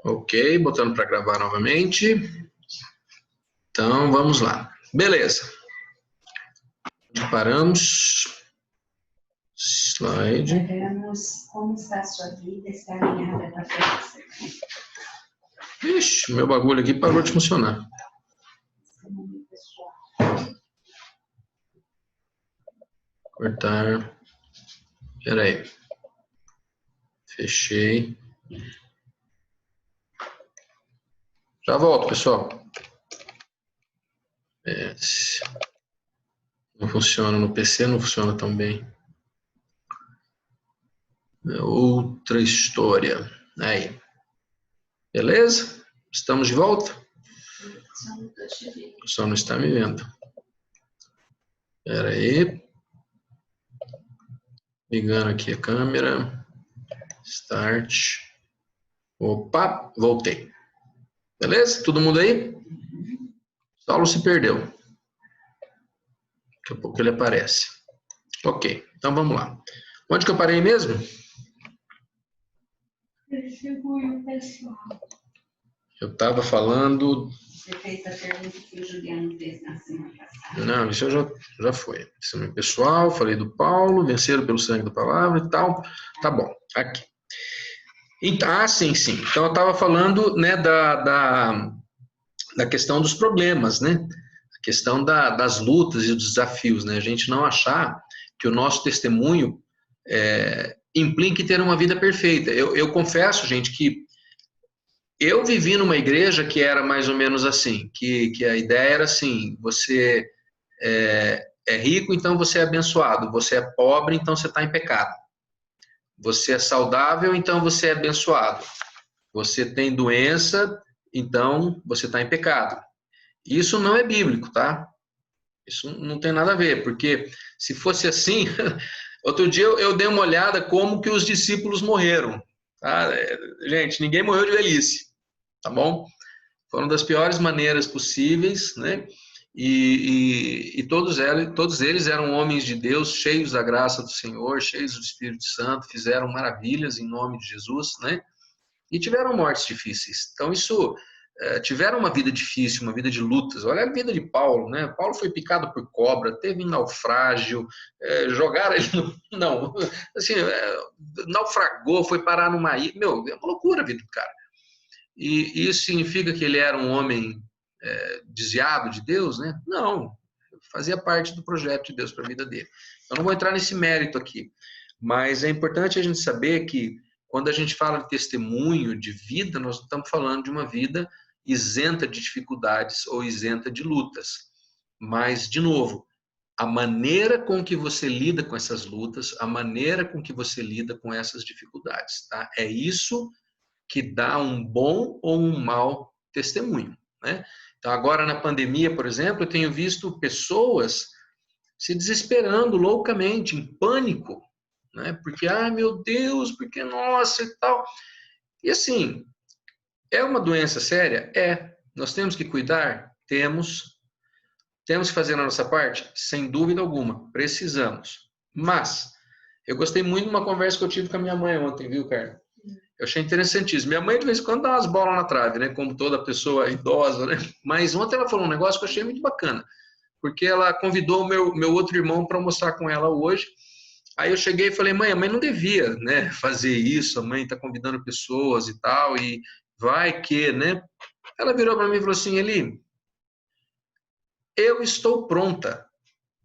Ok, botando para gravar novamente. Então, vamos lá. Beleza. Paramos. Slide. Sabemos como está a sua vida, está alinhada com a fé. Ixi, meu bagulho aqui parou de funcionar. Cortar. Espera aí. Fechei. Já volto, pessoal. Não funciona no PC, não funciona tão bem. É outra história. Aí. Beleza? Estamos de volta? O pessoal não está me vendo. Espera aí. Ligando aqui a câmera. Start. Opa, voltei. Beleza? Todo mundo aí? Saulo se perdeu. Daqui a pouco ele aparece. Ok, então vamos lá. Onde que eu parei mesmo? Eu estava falando... Você fez a pergunta que o Juliano fez na semana passada. Não, isso já foi. Isso pessoal, falei do Paulo, venceram pelo sangue da palavra e tal. Tá bom, aqui. Então, sim. Então eu estava falando, né, da questão dos problemas, né? A questão das lutas e dos desafios, né? A gente não achar que o nosso testemunho implique ter uma vida perfeita. Eu confesso, gente, que eu vivi numa igreja que era mais ou menos assim, que a ideia era assim, você é rico, então você é abençoado, você é pobre, então você está em pecado. Você é saudável, então você é abençoado. Você tem doença, então você está em pecado. Isso não é bíblico, tá? Isso não tem nada a ver, porque se fosse assim, outro dia eu dei uma olhada como que os discípulos morreram. Tá? Gente, ninguém morreu de velhice, tá bom? Foram das piores maneiras possíveis, né? E todos eles eram homens de Deus, cheios da graça do Senhor, cheios do Espírito Santo, fizeram maravilhas em nome de Jesus, né? E tiveram mortes difíceis. Então, tiveram uma vida difícil, uma vida de lutas. Olha a vida de Paulo, né? Paulo foi picado por cobra, teve naufrágio, jogaram ele não, assim, naufragou, foi parar numa ilha. Meu, é uma loucura a vida do cara. E isso significa que ele era um homem desviado de Deus, né? Não, fazia parte do projeto de Deus para a vida dele. Eu não vou entrar nesse mérito aqui, mas é importante a gente saber que quando a gente fala de testemunho de vida, nós não estamos falando de uma vida isenta de dificuldades ou isenta de lutas. Mas, de novo, a maneira com que você lida com essas lutas, a maneira com que você lida com essas dificuldades, tá? É isso que dá um bom ou um mau testemunho, né? Então, agora na pandemia, por exemplo, eu tenho visto pessoas se desesperando loucamente, em pânico, né? Porque, meu Deus, porque nossa e tal. E assim, é uma doença séria? É. Nós temos que cuidar? Temos. Temos que fazer a nossa parte? Sem dúvida alguma. Precisamos. Mas, eu gostei muito de uma conversa que eu tive com a minha mãe ontem, viu, Carla? Eu achei interessantíssimo. Minha mãe, de vez em quando, dá umas bolas na trave, né? Como toda pessoa idosa, né? Mas ontem ela falou um negócio que eu achei muito bacana. Porque ela convidou o meu outro irmão para almoçar com ela hoje. Aí eu cheguei e falei, mãe, a mãe não devia, né, fazer isso, a mãe está convidando pessoas e tal, e vai que, né? Ela virou para mim e falou assim, Eli, eu estou pronta.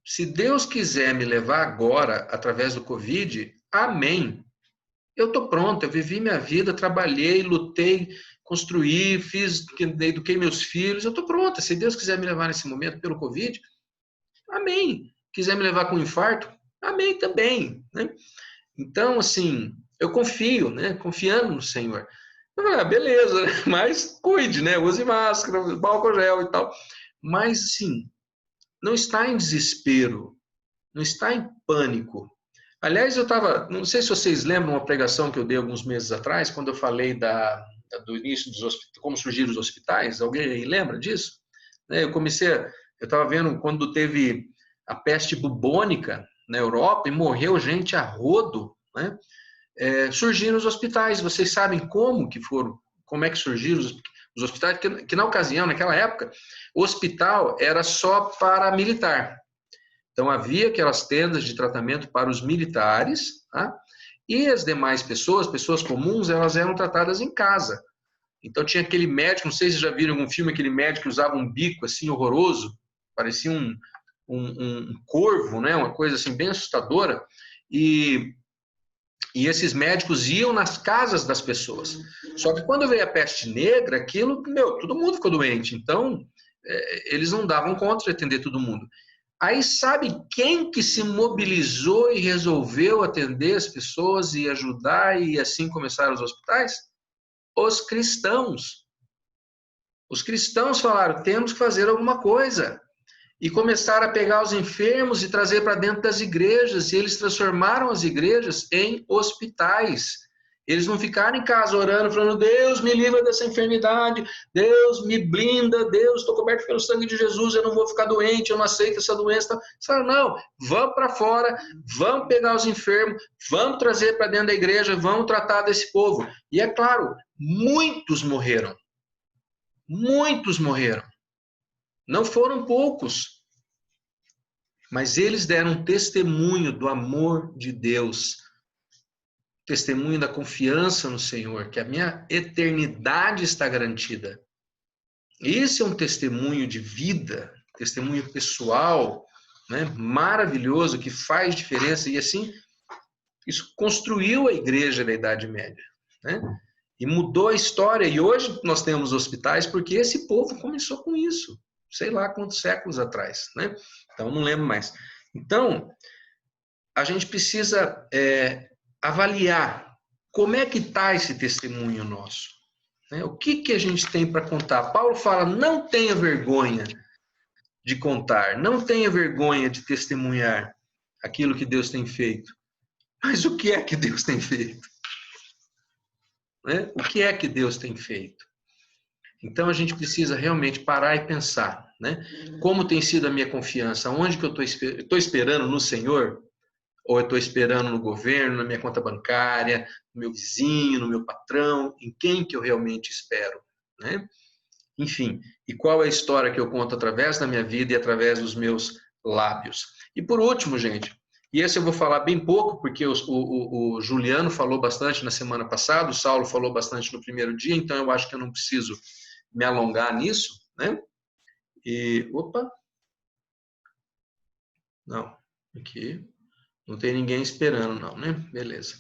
Se Deus quiser me levar agora, através do Covid, amém. Eu estou pronta, eu vivi minha vida, trabalhei, lutei, construí, eduquei meus filhos, eu estou pronta. Se Deus quiser me levar nesse momento pelo Covid, amém. Quiser me levar com um infarto, amém também, né? Então, assim, eu confio, né? Confiando no Senhor. Eu falei, beleza, né? Mas cuide, né? Use máscara, álcool gel e tal. Mas, assim, não está em desespero, não está em pânico. Aliás, não sei se vocês lembram uma pregação que eu dei alguns meses atrás, quando eu falei do início dos hospitais, como surgiram os hospitais. Alguém lembra disso? Eu estava vendo quando teve a peste bubônica na Europa e morreu gente a rodo, né? Surgiram os hospitais. Vocês sabem como como é que surgiram os hospitais, que na ocasião, naquela época, o hospital era só para militar. Então, havia aquelas tendas de tratamento para os militares, tá? E as demais pessoas comuns, elas eram tratadas em casa. Então, tinha aquele médico, não sei se vocês já viram em algum filme, aquele médico que usava um bico assim horroroso, parecia um corvo, né? Uma coisa assim bem assustadora. E esses médicos iam nas casas das pessoas. Só que quando veio a peste negra, aquilo, todo mundo ficou doente. Então, eles não davam conta de atender todo mundo. Aí sabe quem que se mobilizou e resolveu atender as pessoas e ajudar e assim começaram os hospitais? Os cristãos. Os cristãos falaram, temos que fazer alguma coisa. E começaram a pegar os enfermos e trazer para dentro das igrejas. E eles transformaram as igrejas em hospitais. Eles não ficaram em casa orando, falando, Deus me livra dessa enfermidade, Deus me blinda, Deus, estou coberto pelo sangue de Jesus, eu não vou ficar doente, eu não aceito essa doença. Eles falaram, não, vamos para fora, vamos pegar os enfermos, vamos trazer para dentro da igreja, vamos tratar desse povo. E é claro, muitos morreram. Muitos morreram. Não foram poucos, mas eles deram testemunho do amor de Deus, testemunho da confiança no Senhor, que a minha eternidade está garantida. Esse é um testemunho de vida, testemunho pessoal, né, maravilhoso, que faz diferença, e assim, isso construiu a igreja da Idade Média, né? E mudou a história, e hoje nós temos hospitais porque esse povo começou com isso. Sei lá quantos séculos atrás, né? Então, não lembro mais. Então, a gente precisa avaliar como é que está esse testemunho nosso. Né? O que a gente tem para contar? Paulo fala, não tenha vergonha de contar, não tenha vergonha de testemunhar aquilo que Deus tem feito. Mas o que é que Deus tem feito? Né? O que é que Deus tem feito? Então, a gente precisa realmente parar e pensar, né? Como tem sido a minha confiança? Onde que eu estou esperando no Senhor? Ou eu estou esperando no governo, na minha conta bancária, no meu vizinho, no meu patrão? Em quem que eu realmente espero? Né? Enfim, e qual é a história que eu conto através da minha vida e através dos meus lábios? E por último, gente, e esse eu vou falar bem pouco, porque o Juliano falou bastante na semana passada, o Saulo falou bastante no primeiro dia, então eu acho que eu não preciso me alongar nisso, né? E, opa, não, aqui não tem ninguém esperando não, né? Beleza.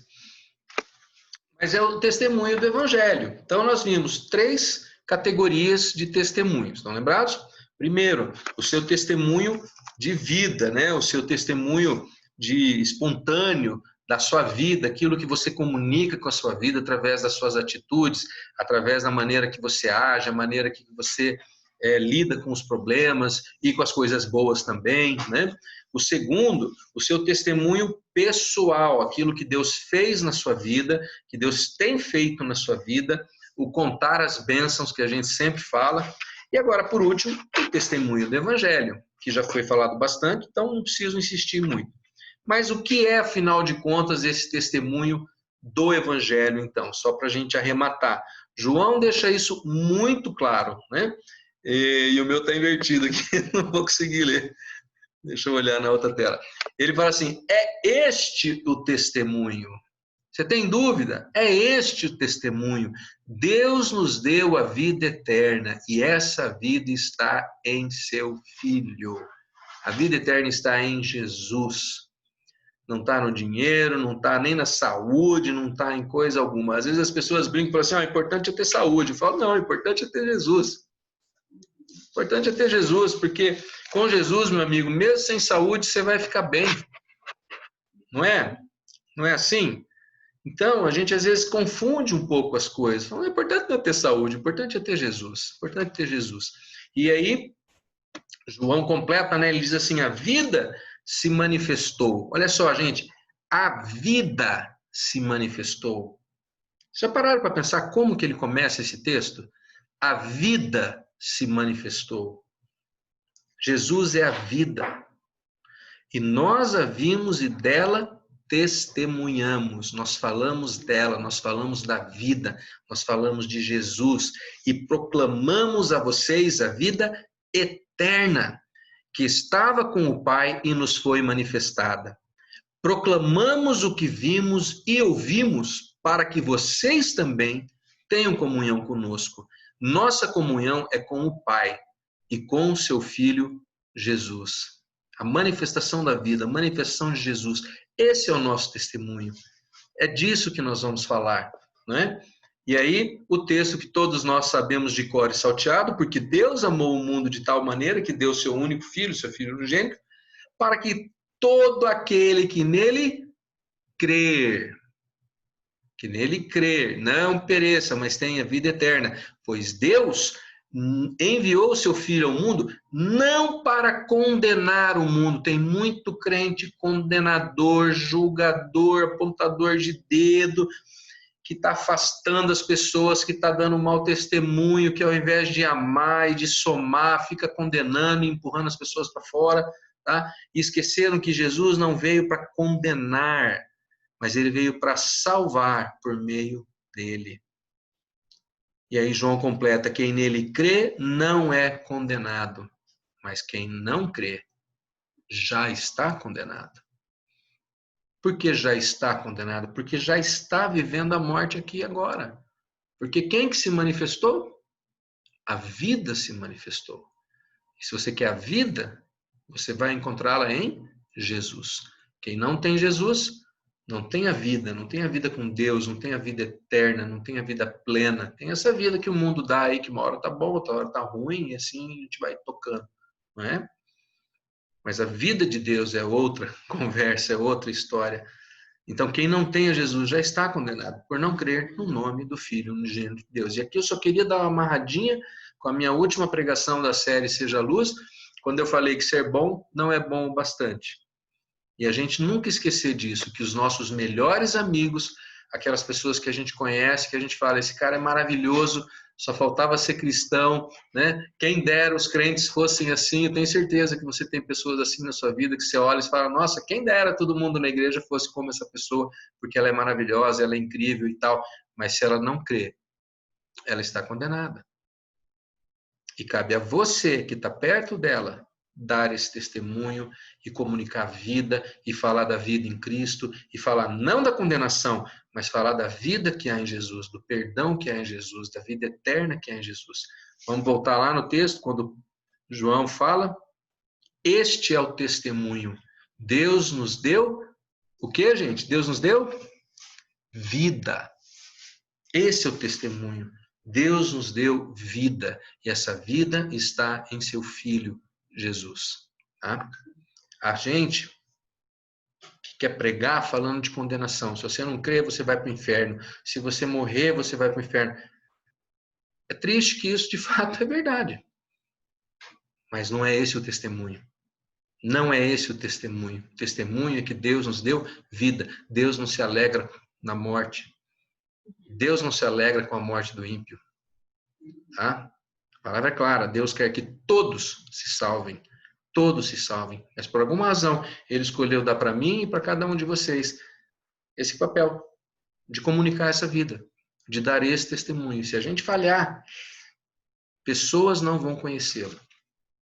Mas é o testemunho do Evangelho. Então nós vimos 3 categorias de testemunhos, estão lembrados? Primeiro, o seu testemunho de vida, né? O seu testemunho de espontâneo da sua vida, aquilo que você comunica com a sua vida através das suas atitudes, através da maneira que você age, a maneira que você lida com os problemas e com as coisas boas também, né? O segundo, o seu testemunho pessoal, aquilo que Deus fez na sua vida, que Deus tem feito na sua vida, o contar as bênçãos que a gente sempre fala. E agora, por último, o testemunho do Evangelho, que já foi falado bastante, então não preciso insistir muito. Mas o que é, afinal de contas, esse testemunho do Evangelho, então? Só para a gente arrematar. João deixa isso muito claro, né? E o meu está invertido aqui, não vou conseguir ler. Deixa eu olhar na outra tela. Ele fala assim, é este o testemunho. Você tem dúvida? É este o testemunho. Deus nos deu a vida eterna e essa vida está em seu Filho. A vida eterna está em Jesus. Não está no dinheiro, não está nem na saúde, não está em coisa alguma. Às vezes as pessoas brincam e falam assim, o importante é ter saúde. Eu falo, não, o importante é ter Jesus. O importante é ter Jesus, porque com Jesus, meu amigo, mesmo sem saúde, você vai ficar bem. Não é? Não é assim? Então, a gente às vezes confunde um pouco as coisas. O importante não é ter saúde, o importante é ter Jesus. O importante é ter Jesus. E aí, João completa, né? Ele diz assim, a vida se manifestou. Olha só, gente, a vida se manifestou. Já pararam para pensar como que ele começa esse texto? A vida se manifestou. Jesus é a vida. E nós a vimos e dela testemunhamos, nós falamos dela, nós falamos da vida, nós falamos de Jesus e proclamamos a vocês a vida eterna, que estava com o Pai e nos foi manifestada. Proclamamos o que vimos e ouvimos para que vocês também tenham comunhão conosco. Nossa comunhão é com o Pai e com o seu Filho Jesus. A manifestação da vida, a manifestação de Jesus, esse é o nosso testemunho. É disso que nós vamos falar, não é? E aí, o texto que todos nós sabemos de cor e salteado, porque Deus amou o mundo de tal maneira que deu seu único filho, seu filho unigênito, para que todo aquele que nele crer, não pereça, mas tenha vida eterna. Pois Deus enviou o seu Filho ao mundo não para condenar o mundo. Tem muito crente condenador, julgador, apontador de dedo, que está afastando as pessoas, que está dando um mau testemunho, que ao invés de amar e de somar, fica condenando e empurrando as pessoas para fora. Tá? E esqueceram que Jesus não veio para condenar, mas ele veio para salvar por meio dele. E aí João completa: quem nele crê não é condenado, mas quem não crê já está condenado. Por que já está condenado? Porque já está vivendo a morte aqui e agora. Porque quem que se manifestou? A vida se manifestou. E se você quer a vida, você vai encontrá-la em Jesus. Quem não tem Jesus, não tem a vida, não tem a vida com Deus, não tem a vida eterna, não tem a vida plena. Tem essa vida que o mundo dá aí, que uma hora tá bom, outra hora tá ruim, e assim a gente vai tocando, não é? Mas a vida de Deus é outra conversa, é outra história. Então, quem não tem a Jesus já está condenado por não crer no nome do Filho unigênito de Deus. E aqui eu só queria dar uma amarradinha com a minha última pregação da série Seja a Luz, quando eu falei que ser bom não é bom o bastante. E a gente nunca esquecer disso, que os nossos melhores amigos, aquelas pessoas que a gente conhece, que a gente fala, esse cara é maravilhoso, só faltava ser cristão, né? Quem dera os crentes fossem assim. Eu tenho certeza que você tem pessoas assim na sua vida, que você olha e fala, nossa, quem dera todo mundo na igreja fosse como essa pessoa, porque ela é maravilhosa, ela é incrível e tal. Mas se ela não crê, ela está condenada. E cabe a você, que está perto dela, dar esse testemunho e comunicar a vida e falar da vida em Cristo e falar não da condenação, mas falar da vida que há em Jesus, do perdão que há em Jesus, da vida eterna que há em Jesus. Vamos voltar lá no texto, quando João fala, este é o testemunho. Deus nos deu o que, gente? Deus nos deu vida. Esse é o testemunho. Deus nos deu vida e essa vida está em seu Filho Jesus. Tá? A gente que quer pregar falando de condenação. Se você não crê, você vai para o inferno. Se você morrer, você vai para o inferno. É triste que isso de fato é verdade. Mas não é esse o testemunho. Não é esse o testemunho. O testemunho é que Deus nos deu vida. Deus não se alegra na morte. Deus não se alegra com a morte do ímpio. Tá? A palavra é clara. Deus quer que todos se salvem. Todos se salvem. Mas por alguma razão, Ele escolheu dar para mim e para cada um de vocês esse papel de comunicar essa vida, de dar esse testemunho. Se a gente falhar, pessoas não vão conhecê-lo,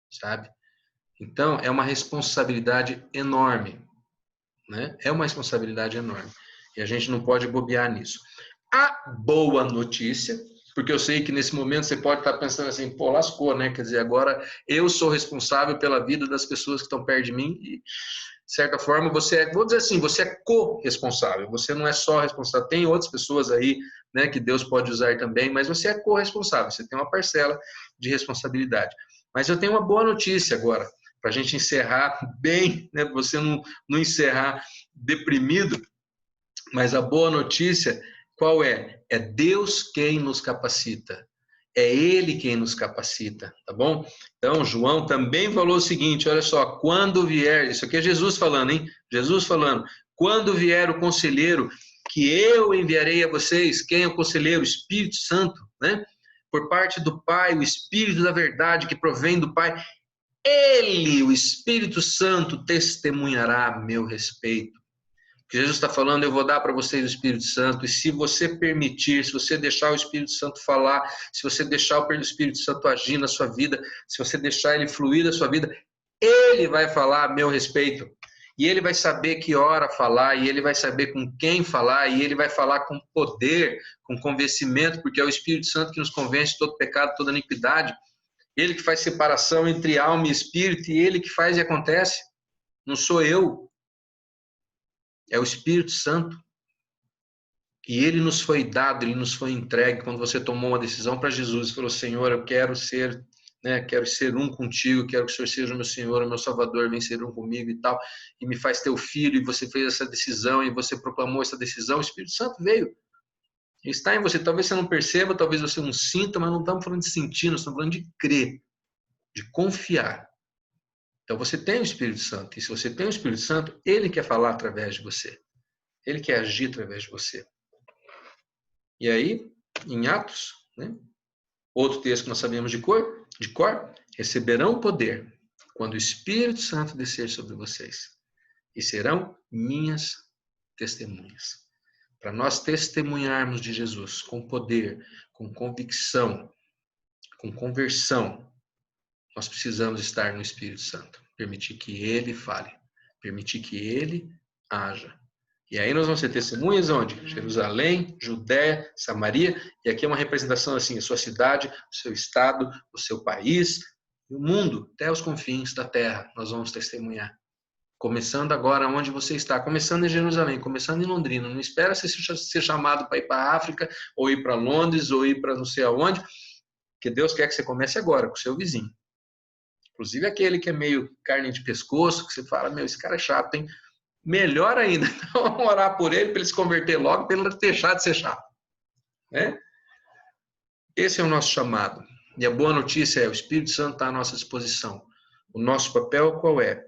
sabe? Então, é uma responsabilidade enorme, né? É uma responsabilidade enorme. E a gente não pode bobear nisso. A boa notícia, porque eu sei que nesse momento você pode estar pensando assim, pô, lascou, né? Quer dizer, agora eu sou responsável pela vida das pessoas que estão perto de mim e, de certa forma, você é, vou dizer assim, você é co-responsável. Você não é só responsável. Tem outras pessoas aí, né, que Deus pode usar também, mas você é co-responsável. Você tem uma parcela de responsabilidade. Mas eu tenho uma boa notícia agora, para a gente encerrar bem, né? Você não encerrar deprimido, mas a boa notícia qual é? É Deus quem nos capacita. É Ele quem nos capacita, tá bom? Então, João também falou o seguinte, olha só, quando vier, isso aqui é Jesus falando, hein? Jesus falando, quando vier o conselheiro, que eu enviarei a vocês, quem é o conselheiro? O Espírito Santo, né? Por parte do Pai, o Espírito da verdade que provém do Pai, Ele, o Espírito Santo, testemunhará a meu respeito. O Jesus está falando, eu vou dar para vocês o Espírito Santo, e se você permitir, se você deixar o Espírito Santo falar, se você deixar o Espírito Santo agir na sua vida, se você deixar ele fluir na sua vida, ele vai falar a meu respeito. E ele vai saber que hora falar, e ele vai saber com quem falar, e ele vai falar com poder, com convencimento, porque é o Espírito Santo que nos convence de todo pecado, toda iniquidade. Ele que faz separação entre alma e espírito, e ele que faz e acontece. Não sou eu. É o Espírito Santo. E ele nos foi dado, ele nos foi entregue quando você tomou uma decisão para Jesus e falou, Senhor, eu quero ser, quero ser um contigo, quero que o Senhor seja o meu Senhor, o meu Salvador, vem ser um comigo e tal, e me faz teu filho, e você fez essa decisão, e você proclamou essa decisão, o Espírito Santo veio. Ele está em você, talvez você não perceba, talvez você não sinta, mas não estamos falando de sentir, nós estamos falando de crer, de confiar. Então você tem o Espírito Santo, e se você tem o Espírito Santo, ele quer falar através de você. Ele quer agir através de você. E aí, em Atos, outro texto que nós sabemos de cor, receberão poder quando o Espírito Santo descer sobre vocês, e serão minhas testemunhas. Para nós testemunharmos de Jesus com poder, com convicção, com conversão, nós precisamos estar no Espírito Santo. Permitir que ele fale. Permitir que ele haja. E aí nós vamos ser testemunhas onde? Jerusalém, Judéia, Samaria. E aqui é uma representação assim, a sua cidade, o seu estado, o seu país, o mundo, até os confins da terra. Nós vamos testemunhar. Começando agora onde você está. Começando em Jerusalém, começando em Londrina. Não espera você ser chamado para ir para a África, ou ir para Londres, ou ir para não sei aonde. Porque Deus quer que você comece agora, com o seu vizinho. Inclusive aquele que é meio carne de pescoço, que você fala, meu, esse cara é chato, hein? Melhor ainda, então vamos orar por ele, para ele se converter logo, para ele deixar de ser chato. Esse é o nosso chamado. E a boa notícia é, o Espírito Santo está à nossa disposição. O nosso papel qual é?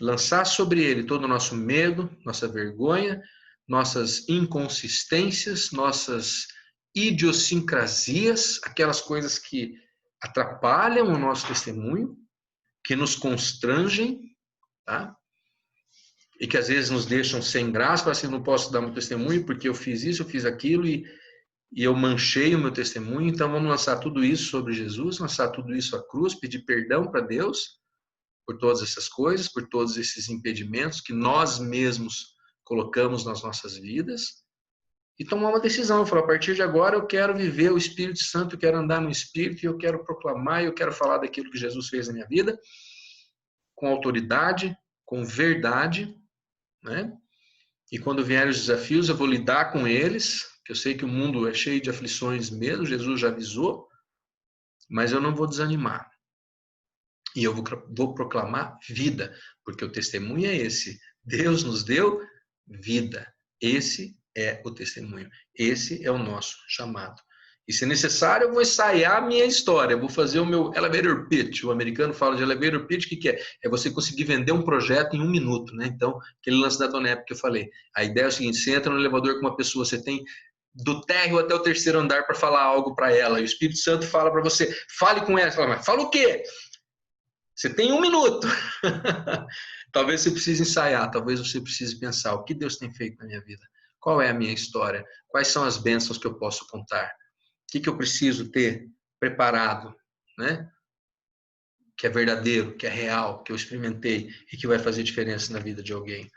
Lançar sobre ele todo o nosso medo, nossa vergonha, nossas inconsistências, nossas idiosincrasias, aquelas coisas que atrapalham o nosso testemunho, que nos constrangem, tá? E que às vezes nos deixam sem graça, para assim, não posso dar meu testemunho porque eu fiz isso, eu fiz aquilo e eu manchei o meu testemunho. Então vamos lançar tudo isso sobre Jesus, lançar tudo isso à cruz, pedir perdão para Deus por todas essas coisas, por todos esses impedimentos que nós mesmos colocamos nas nossas vidas. E tomar uma decisão, falar, a partir de agora eu quero viver o Espírito Santo, eu quero andar no Espírito, eu quero proclamar, eu quero falar daquilo que Jesus fez na minha vida, com autoridade, com verdade, E quando vierem os desafios, eu vou lidar com eles, que eu sei que o mundo é cheio de aflições mesmo, Jesus já avisou, mas eu não vou desanimar. E eu vou proclamar vida, porque o testemunho é esse. Deus nos deu vida. Esse é o testemunho. Esse é o nosso chamado. E se necessário, eu vou ensaiar a minha história. Eu vou fazer o meu elevator pitch. O americano fala de elevator pitch, o que é? É você conseguir vender um projeto em 1 minuto, Então, aquele lance da Donep que eu falei. A ideia é o seguinte, você entra no elevador com uma pessoa, você tem do térreo até o 3º andar para falar algo para ela. E o Espírito Santo fala para você, fale com ela. Fala, mas fala o quê? Você tem 1 minuto. Talvez você precise ensaiar, talvez você precise pensar o que Deus tem feito na minha vida. Qual é a minha história? Quais são as bênçãos que eu posso contar? O que eu preciso ter preparado, Que é verdadeiro, que é real, que eu experimentei e que vai fazer diferença na vida de alguém.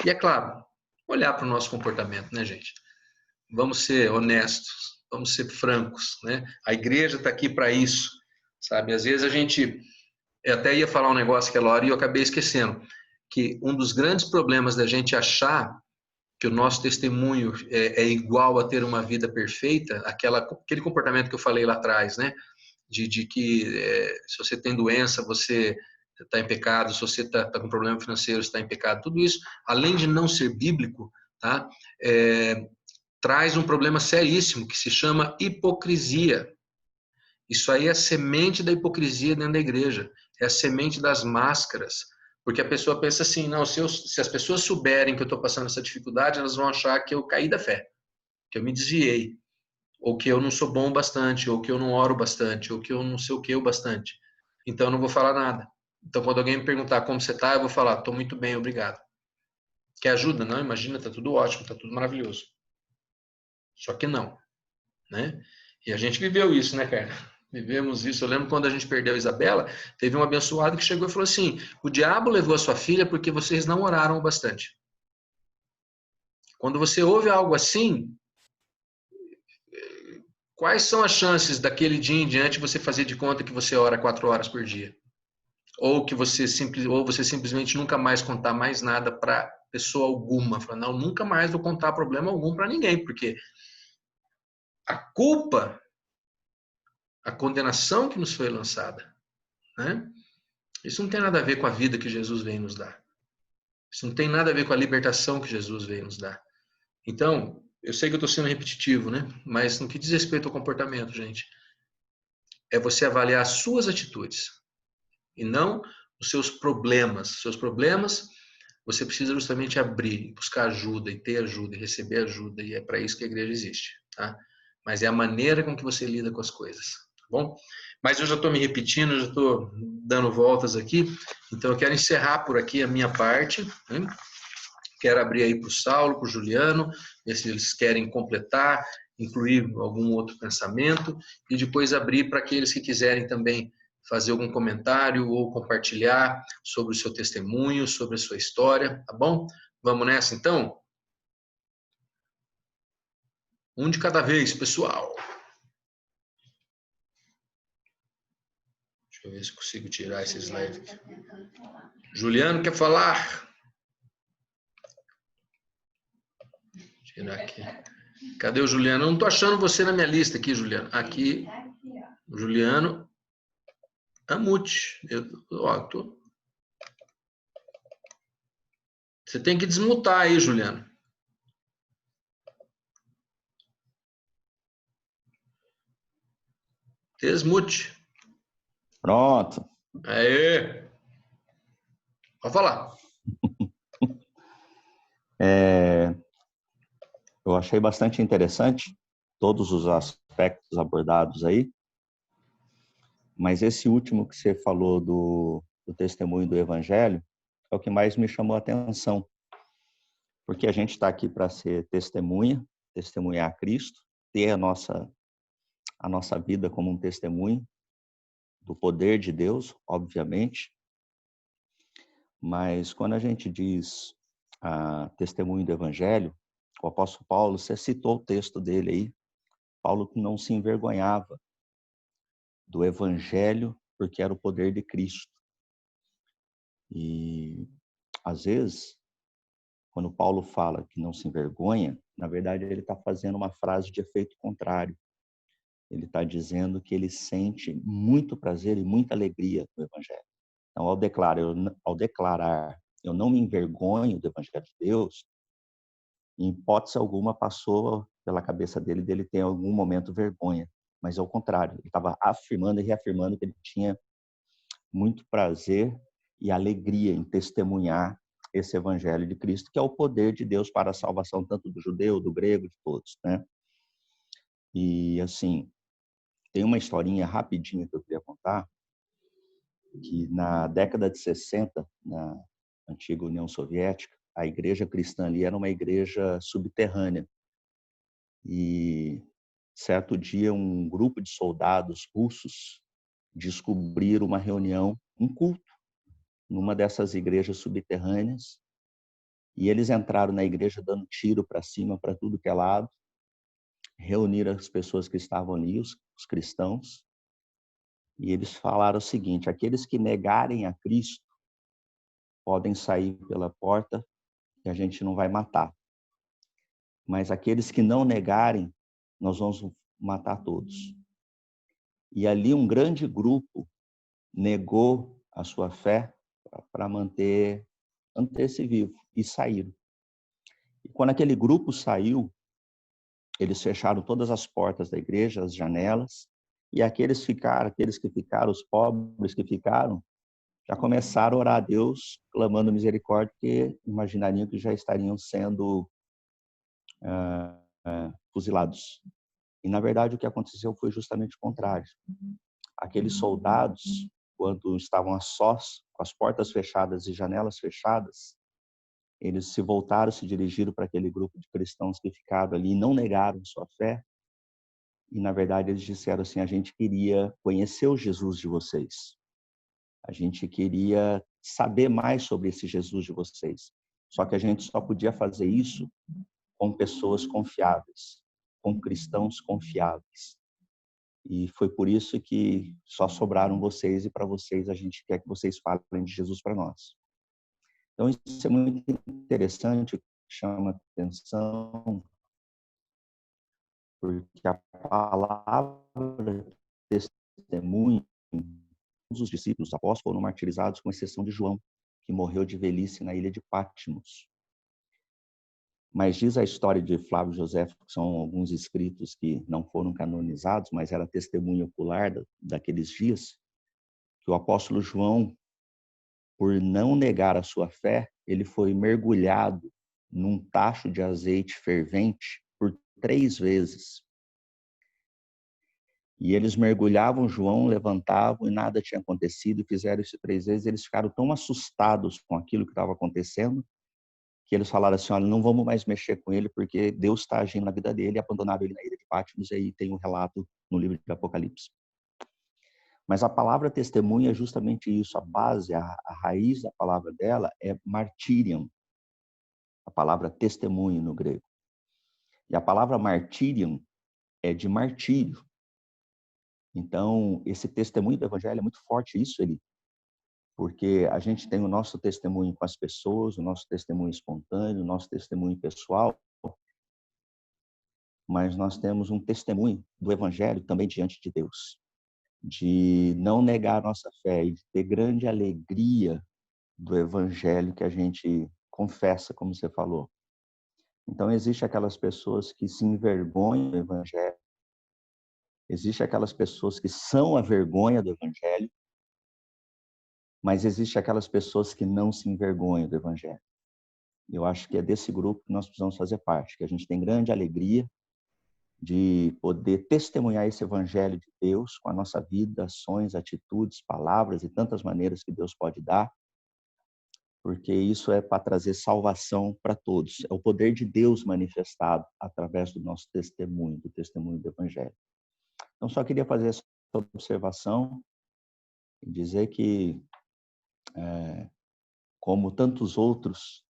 E é claro, olhar para o nosso comportamento, gente? Vamos ser honestos, vamos ser francos, A igreja está aqui para isso, sabe? Às vezes eu até ia falar um negócio aquela hora e eu acabei esquecendo, que um dos grandes problemas da gente achar que o nosso testemunho é igual a ter uma vida perfeita, aquele comportamento que eu falei lá atrás, de que se você tem doença, você está em pecado, se você está com problema financeiro, você está em pecado, tudo isso, além de não ser bíblico, tá? Traz um problema seríssimo que se chama hipocrisia. Isso aí é a semente da hipocrisia dentro da igreja, é a semente das máscaras. Porque a pessoa pensa assim, não, se as pessoas souberem que eu estou passando essa dificuldade, elas vão achar que eu caí da fé, que eu me desviei, ou que eu não sou bom o bastante, ou que eu não oro bastante, ou que eu não sei o que o bastante. Então eu não vou falar nada. Então quando alguém me perguntar como você está, eu vou falar, estou muito bem, obrigado. Quer ajuda? Não, imagina, tá tudo ótimo, tá tudo maravilhoso. Só que não, né? E a gente viveu isso, né, cara? Vivemos isso. Eu lembro quando a gente perdeu a Isabela, teve um abençoado que chegou e falou assim: o diabo levou a sua filha porque vocês não oraram bastante. Quando você ouve algo assim, quais são as chances daquele dia em diante você fazer de conta que você ora 4 horas por dia? Ou que você simplesmente nunca mais contar mais nada para pessoa alguma. Falar, não, nunca mais vou contar problema algum para ninguém, porque a culpa, a condenação que nos foi lançada, né? Isso não tem nada a ver com a vida que Jesus veio nos dar. Isso não tem nada a ver com a libertação que Jesus veio nos dar. Então, eu sei que eu estou sendo repetitivo, né? Mas no que diz respeito ao comportamento, gente, é você avaliar as suas atitudes e não os seus problemas. Os seus problemas, você precisa justamente abrir, buscar ajuda e ter ajuda e receber ajuda, e é para isso que a igreja existe, tá? Mas é a maneira com que você lida com as coisas, tá bom? Mas eu já estou me repetindo, eu já estou dando voltas aqui, então eu quero encerrar por aqui a minha parte, né? Quero abrir aí para o Saulo, para o Juliano, ver se eles querem completar, incluir algum outro pensamento, e depois abrir para aqueles que quiserem também fazer algum comentário ou compartilhar sobre o seu testemunho, sobre a sua história, tá bom? Vamos nessa então? Um de cada vez, pessoal. Deixa eu ver se consigo tirar esse slide aqui. Juliano quer falar? Tirar aqui. Cadê o Juliano? Eu não estou achando você na minha lista aqui, Juliano. Aqui, o Juliano Amute. Você tem que desmutar aí, Juliano. Desmute. Pronto. Aê! Pode falar. Eu achei bastante interessante todos os aspectos abordados aí, mas esse último que você falou do testemunho do Evangelho é o que mais me chamou a atenção, porque a gente está aqui para ser testemunha, testemunhar a Cristo, ter a nossa vida como um testemunho do poder de Deus, obviamente, mas quando a gente diz testemunho do Evangelho, o apóstolo Paulo, você citou o texto dele aí, Paulo que não se envergonhava do Evangelho porque era o poder de Cristo. E, às vezes, quando Paulo fala que não se envergonha, na verdade ele está fazendo uma frase de efeito contrário. Ele está dizendo que ele sente muito prazer e muita alegria no Evangelho. Então, ao declarar, eu não me envergonho do Evangelho de Deus, em hipótese alguma passou pela cabeça dele ter em algum momento vergonha. Mas, ao contrário, ele estava afirmando e reafirmando que ele tinha muito prazer e alegria em testemunhar esse Evangelho de Cristo, que é o poder de Deus para a salvação tanto do judeu, do grego, de todos, né? E, assim, tem uma historinha rapidinha que eu queria contar, que na década de 60, na antiga União Soviética, a igreja cristã ali era uma igreja subterrânea. E certo dia um grupo de soldados russos descobriram uma reunião, um culto, numa dessas igrejas subterrâneas, e eles entraram na igreja dando tiro para cima, para tudo que é lado, reuniram as pessoas que estavam ali, os cristãos, e eles falaram o seguinte: aqueles que negarem a Cristo podem sair pela porta e a gente não vai matar. Mas aqueles que não negarem, nós vamos matar todos. E ali um grande grupo negou a sua fé para manter-se vivo e saíram. E quando aquele grupo saiu, eles fecharam todas as portas da igreja, as janelas, e aqueles que ficaram, os pobres que ficaram, já começaram a orar a Deus, clamando misericórdia, porque imaginariam que já estariam sendo fuzilados. E, na verdade, o que aconteceu foi justamente o contrário. Aqueles soldados, quando estavam a sós, com as portas fechadas e janelas fechadas, eles se voltaram, se dirigiram para aquele grupo de cristãos que ficaram ali e não negaram sua fé. E, na verdade, eles disseram assim, a gente queria conhecer o Jesus de vocês. A gente queria saber mais sobre esse Jesus de vocês. Só que a gente só podia fazer isso com pessoas confiáveis, com cristãos confiáveis. E foi por isso que só sobraram vocês, e para vocês a gente quer que vocês falem de Jesus para nós. Então isso é muito interessante, chama atenção, porque a palavra testemunho, todos os discípulos, os apóstolos foram martirizados, com exceção de João, que morreu de velhice na ilha de Patmos. Mas diz a história de Flávio Josefo, que são alguns escritos que não foram canonizados, mas era testemunho ocular daqueles dias, que o apóstolo João, por não negar a sua fé, ele foi mergulhado num tacho de azeite fervente por 3 vezes. E eles mergulhavam João, levantavam e nada tinha acontecido, e fizeram isso 3 vezes. Eles ficaram tão assustados com aquilo que estava acontecendo, que eles falaram assim, olha, não vamos mais mexer com ele, porque Deus está agindo na vida dele, e abandonaram ele na ilha de Patmos, e aí tem um relato no livro de Apocalipse. Mas a palavra testemunha é justamente isso, a base, a raiz da palavra dela é martírion, a palavra testemunho no grego. E a palavra martírion é de martírio. Então, esse testemunho do evangelho é muito forte, isso, Eli, porque a gente tem o nosso testemunho com as pessoas, o nosso testemunho espontâneo, o nosso testemunho pessoal, mas nós temos um testemunho do evangelho também diante de Deus, de não negar a nossa fé e de ter grande alegria do evangelho que a gente confessa, como você falou. Então, existe aquelas pessoas que se envergonham do evangelho, existe aquelas pessoas que são a vergonha do evangelho, mas existe aquelas pessoas que não se envergonham do evangelho. Eu acho que é desse grupo que nós precisamos fazer parte, que a gente tem grande alegria de poder testemunhar esse evangelho de Deus com a nossa vida, ações, atitudes, palavras e tantas maneiras que Deus pode dar, porque isso é para trazer salvação para todos. É o poder de Deus manifestado através do nosso testemunho, do testemunho do evangelho. Então, só queria fazer essa observação e dizer que, como tantos outros,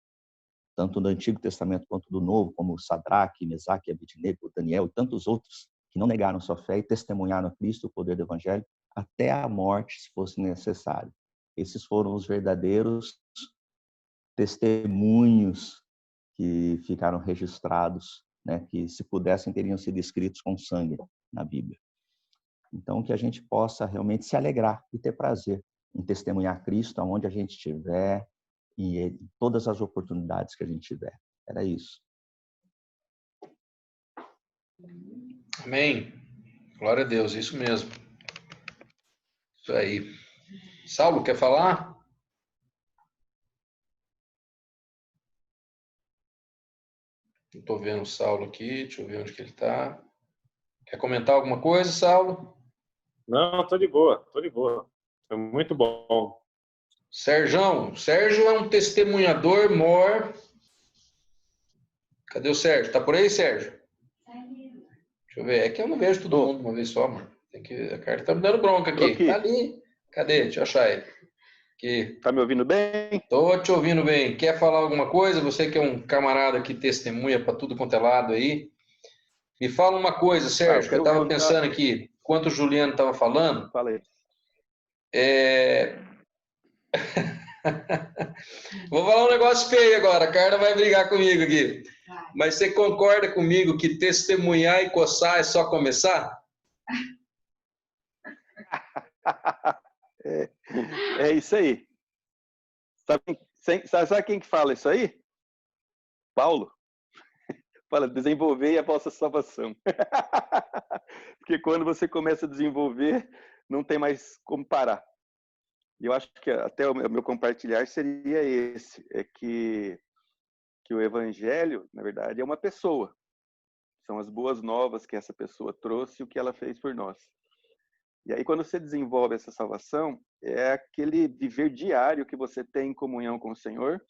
tanto do Antigo Testamento quanto do Novo, como Sadraque, Mesaque, Abednego, Daniel e tantos outros, que não negaram sua fé e testemunharam a Cristo, o poder do Evangelho, até a morte, se fosse necessário. Esses foram os verdadeiros testemunhos que ficaram registrados, né, que se pudessem teriam sido escritos com sangue na Bíblia. Então, que a gente possa realmente se alegrar e ter prazer em testemunhar Cristo aonde a gente estiver, e em todas as oportunidades que a gente tiver. Era isso. Amém. Glória a Deus, isso mesmo. Isso aí. Saulo, quer falar? Não estou vendo o Saulo aqui, deixa eu ver onde que ele está. Quer comentar alguma coisa, Saulo? Não, tô de boa. Foi muito bom. Sérgio é um testemunhador mor. Cadê o Sérgio? Tá por aí, Sérgio? Deixa eu ver. É que eu não vejo todo mundo uma vez só, mano. A carta tá me dando bronca aqui. Tá ali. Cadê? Deixa eu achar ele. Aqui. Tá me ouvindo bem? Tô te ouvindo bem. Quer falar alguma coisa? Você que é um camarada que testemunha para tudo quanto é lado aí. Me fala uma coisa, Sérgio, que eu estava pensando aqui, enquanto o Juliano estava falando. Fala aí. Vou falar um negócio feio agora, a Carla vai brigar comigo aqui. Mas você concorda comigo que testemunhar e coçar é só começar? É isso aí. Sabe quem que fala isso aí? Paulo. Fala, desenvolver a vossa salvação. Porque quando você começa a desenvolver, não tem mais como parar. E eu acho que até o meu compartilhar seria esse, é que o evangelho, na verdade, é uma pessoa. São as boas novas que essa pessoa trouxe e o que ela fez por nós. E aí, quando você desenvolve essa salvação, é aquele viver diário que você tem em comunhão com o Senhor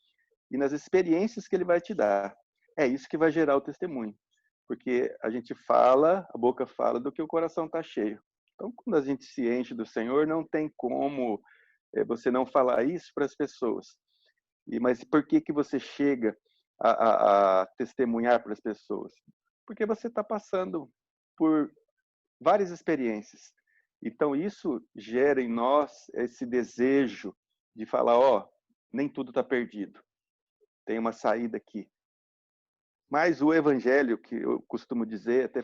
e nas experiências que ele vai te dar. É isso que vai gerar o testemunho. Porque a gente fala, a boca fala do que o coração está cheio. Então, quando a gente se enche do Senhor, não tem como você não falar isso para as pessoas. Mas por que você chega a testemunhar para as pessoas? Porque você está passando por várias experiências. Então, isso gera em nós esse desejo de falar, nem tudo está perdido. Tem uma saída aqui. Mas o evangelho, que eu costumo dizer, até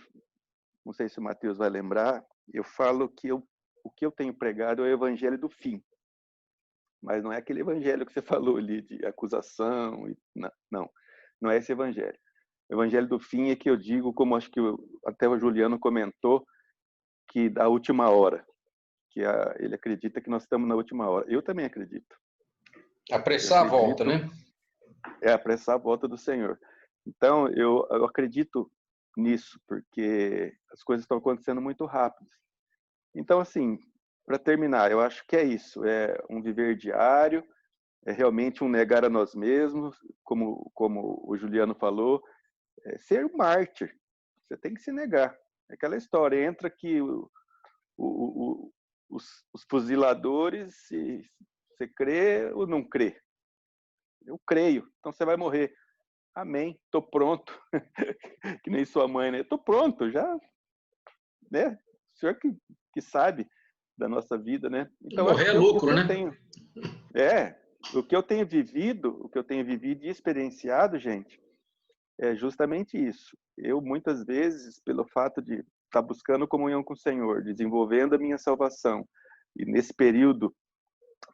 não sei se o Mateus vai lembrar, eu falo que o que eu tenho pregado é o evangelho do fim. Mas não é aquele evangelho que você falou ali de acusação. Não é esse evangelho. O evangelho do fim é que eu digo, como acho que até o Juliano comentou, que da última hora. Que ele acredita que nós estamos na última hora. Eu também acredito. Apressar a volta, né? Apressar a volta do Senhor. Então, eu acredito nisso, porque as coisas estão acontecendo muito rápido. Então, assim, para terminar, eu acho que é isso. É um viver diário, é realmente um negar a nós mesmos, como o Juliano falou, ser um mártir. Você tem que se negar. É aquela história, entra que os fuziladores, se você crê ou não crê. Eu creio, então você vai morrer. Amém, estou pronto. Que nem sua mãe, né? Estou pronto, já. Né? O senhor que sabe da nossa vida, né? Então, morrer é lucro, né? O que eu tenho vivido e experienciado, gente, é justamente isso. Eu, muitas vezes, pelo fato de estar buscando comunhão com o Senhor, desenvolvendo a minha salvação, e nesse período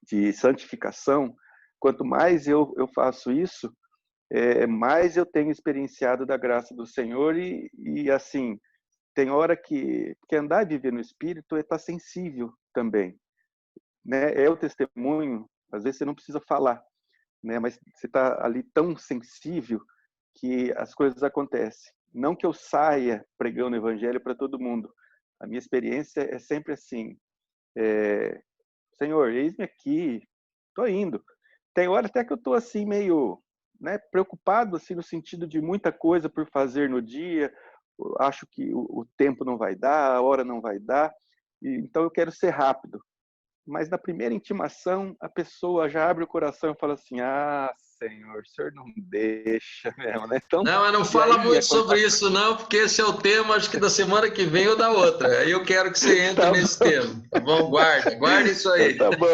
de santificação, quanto mais eu faço isso, mais eu tenho experienciado da graça do Senhor e assim, tem hora que andar e viver no Espírito é estar sensível também, né? É o testemunho, às vezes você não precisa falar, né? Mas você está ali tão sensível que as coisas acontecem. Não que eu saia pregando o evangelho para todo mundo. A minha experiência é sempre assim, Senhor, eis-me aqui, estou indo. Tem hora até que eu estou assim meio, né, preocupado assim no sentido de muita coisa por fazer no dia. Eu acho que o tempo não vai dar, a hora não vai dar, então eu quero ser rápido. Mas na primeira intimação, a pessoa já abre o coração e fala assim, Senhor, o Senhor não deixa mesmo, né? Então, não, mas não fala muito sobre isso não, porque esse é o tema, acho que da semana que vem ou da outra. Aí eu quero que você entre nesse tema, tá bom? Guarda isso aí. Tá bom.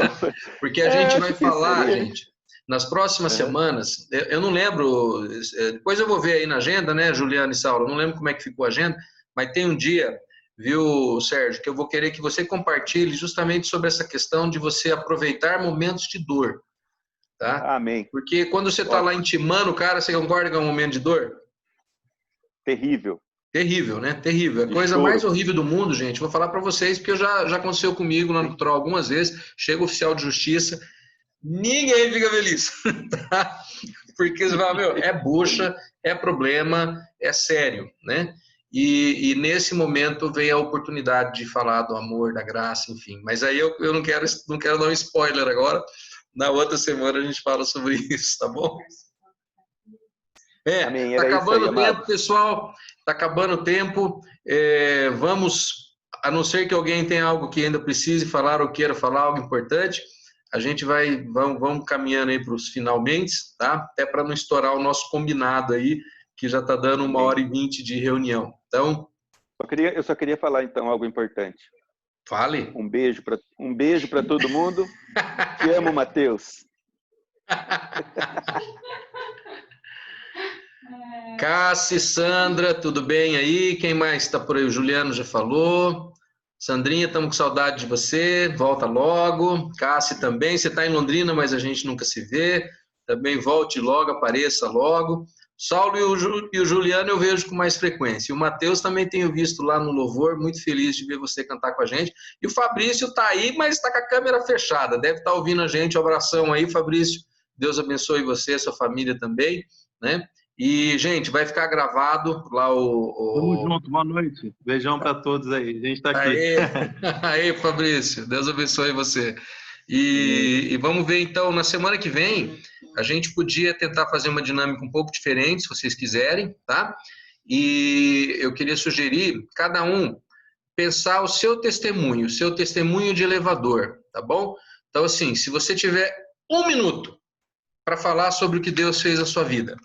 Porque a gente vai falar, gente, nas próximas semanas, eu não lembro, depois eu vou ver aí na agenda, né, Juliana e Saulo, não lembro como é que ficou a agenda, mas tem um dia, viu, Sérgio, que eu vou querer que você compartilhe justamente sobre essa questão de você aproveitar momentos de dor. Tá? Amém. Porque quando você está lá intimando o cara, você concorda que é um momento de dor? Terrível. Terrível, né? Terrível. A coisa mais horrível do mundo, gente, vou falar para vocês, porque já aconteceu comigo lá no Troll algumas vezes, chega o oficial de justiça, ninguém fica feliz. Tá? Porque você fala, é bucha, é problema, é sério, né? E nesse momento vem a oportunidade de falar do amor, da graça, enfim. Mas aí eu não quero dar um spoiler agora. Na outra semana a gente fala sobre isso, tá bom? Tá acabando o tempo, pessoal. Tá acabando o tempo. Vamos, a não ser que alguém tenha algo que ainda precise falar ou queira falar, algo importante, a gente vamos caminhando aí para os finalmente, tá? Até para não estourar o nosso combinado aí, que já está dando 1h20 de reunião. Então, eu só queria falar então algo importante. Fale. Um beijo para todo mundo. Te amo, Mateus. Cássia, Sandra, tudo bem aí? Quem mais está por aí? O Juliano já falou. Sandrinha, estamos com saudade de você. Volta logo. Cássia também. Você está em Londrina, mas a gente nunca se vê. Também volte logo, apareça logo. Saulo e o Juliano eu vejo com mais frequência. E o Mateus também tenho visto lá no Louvor, muito feliz de ver você cantar com a gente. E o Fabrício está aí, mas está com a câmera fechada, deve estar ouvindo a gente. Um abração aí, Fabrício. Deus abençoe você, sua família também, né? E, gente, vai ficar gravado lá Tamo junto, boa noite. Beijão para todos aí, a gente está aqui. Aí, Fabrício, Deus abençoe você. E vamos ver, então, na semana que vem, a gente podia tentar fazer uma dinâmica um pouco diferente, se vocês quiserem, tá? E eu queria sugerir, cada um, pensar o seu testemunho de elevador, tá bom? Então, assim, se você tiver 1 minuto para falar sobre o que Deus fez na sua vida,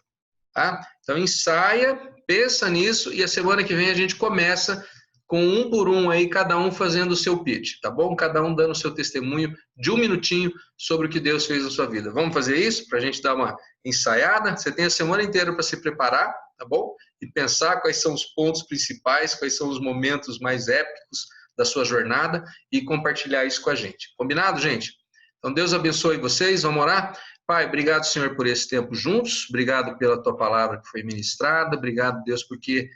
tá? Então, ensaia, pensa nisso, e a semana que vem a gente começa com 1 por 1 aí, cada um fazendo o seu pitch, tá bom? Cada um dando o seu testemunho de 1 minutinho sobre o que Deus fez na sua vida. Vamos fazer isso para a gente dar uma ensaiada? Você tem a semana inteira para se preparar, tá bom? E pensar quais são os pontos principais, quais são os momentos mais épicos da sua jornada e compartilhar isso com a gente. Combinado, gente? Então, Deus abençoe vocês. Vamos orar? Pai, obrigado, Senhor, por esse tempo juntos. Obrigado pela tua palavra que foi ministrada. Obrigado, Deus, porque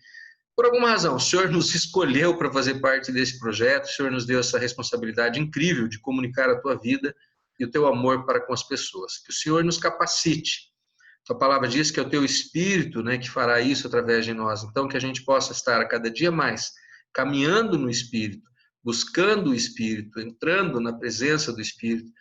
por alguma razão, o Senhor nos escolheu para fazer parte desse projeto, o Senhor nos deu essa responsabilidade incrível de comunicar a tua vida e o teu amor para com as pessoas. Que o Senhor nos capacite. A palavra diz que é o teu Espírito, né, que fará isso através de nós. Então, que a gente possa estar a cada dia mais caminhando no Espírito, buscando o Espírito, entrando na presença do Espírito,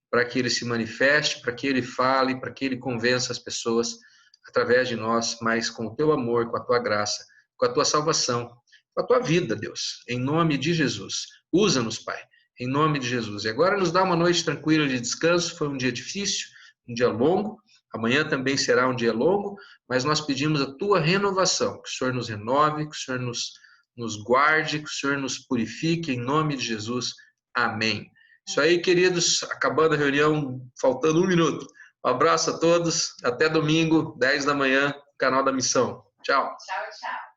para que ele se manifeste, para que ele fale, para que ele convença as pessoas através de nós, mas com o teu amor, com a tua graça, com a tua salvação, com a tua vida, Deus, em nome de Jesus. Usa-nos, Pai, em nome de Jesus. E agora nos dá uma noite tranquila de descanso. Foi um dia difícil, um dia longo. Amanhã também será um dia longo, mas nós pedimos a tua renovação, que o Senhor nos renove, que o Senhor nos guarde, que o Senhor nos purifique, em nome de Jesus. Amém. Isso aí, queridos, acabando a reunião, faltando 1 minuto. Um abraço a todos, até domingo, 10 da manhã, canal da Missão. Tchau. Tchau, tchau.